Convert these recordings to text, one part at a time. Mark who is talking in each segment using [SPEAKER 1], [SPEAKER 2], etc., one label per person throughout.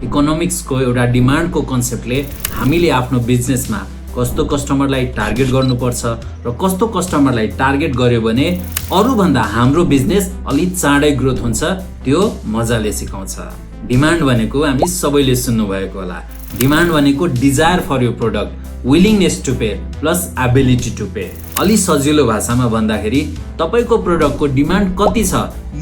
[SPEAKER 1] इकोनोमिक्सको एउटा डिमान्डको कन्सेप्टले हामीले आफ्नो बिजनेसमा कस्तो कस्टमरलाई टार्गेट गर्नुपर्छ र कस्तो कस्टमरलाई टार्गेट गर्यो भने अरूभन्दा हाम्रो बिजनेस अलि चाँडै ग्रोथ हुन्छ त्यो मजाले सिकाउँछ। डिमान्ड भनेको हामी सबैले सुन्नु भएको होला। डिमान्ड भनेको desire for your product, willingness to pay plus ability to pay. अलि सजिलो भाषामा भन्दाखेरि तपाईको प्रोडक्टको डिमान्ड कति छ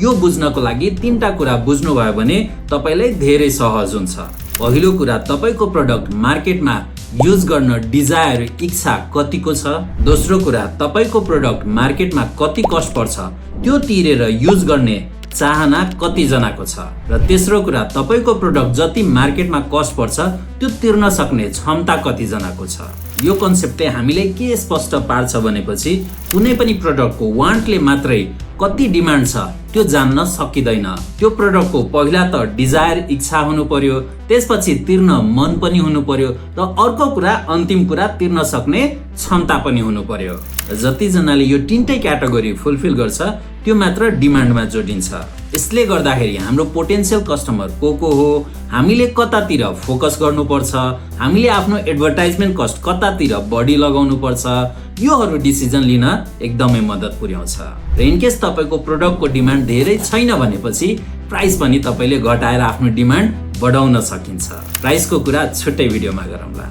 [SPEAKER 1] यो बुझ्नको लागि तीनटा कुरा बुझ्नुभयो भने तपाईलाई धेरै सहज हुन्छ। पहिलो कुरा, तपाईको प्रोडक्ट मार्केटमा युज गर्न डिजायर इच्छा कतिको छ। दोस्रो कुरा, तपाईको प्रोडक्ट मार्केटमा कति कस्ट पर्छ त्यो तिरेर युज गर्ने चाहना कति जनाको छ। र तेस्रो कुरा, तपाईको प्रोडक्ट जति मार्केटमा कस्ट पर्छ त्यो तिर्न सक्ने क्षमता कति जनाको छ। यो कन्सेप्टले हामीले के स्पष्ट पार्छ भनेपछि कुनै पनि प्रोडक्टको वान्टले मात्रै कति डिमान्ड छ त्यो जान्न सकिदैन। त्यो प्रोडक्टको पहिला त डिजायर इच्छा हुनु पर्यो, त्यसपछि तिर्न मन पनि हुनु पर्यो र अर्को कुरा अन्तिम कुरा तिर्न सक्ने क्षमता पनि हुनु पर्यो। जति जनाले यो तीनटै क्याटेगोरी फुलफिल गर्छ त्यो मात्र डिमान्डमा जोडिन्छ। यसले गर्दाखेरि हाम्रो पोटेन्शियल कस्टमर को हो, हामीले कतातिर फोकस गर्नुपर्छ, हामीले आफ्नो एडभर्टाइजमेन्ट कस्ट कतातिर बढी लगाउनु पर्छ, योहरू डिसिजन लिन एकदमै मद्दत पुर्याउँछ। र इनकेस तपाईको प्रोडक्टको डिमान्ड धेरै छैन भनेपछि प्राइस पनि तपाईले घटाएर आफ्नो डिमान्ड बढाउन सकिन्छ। प्राइसको कुरा छुट्टै भिडियोमा गरौँला।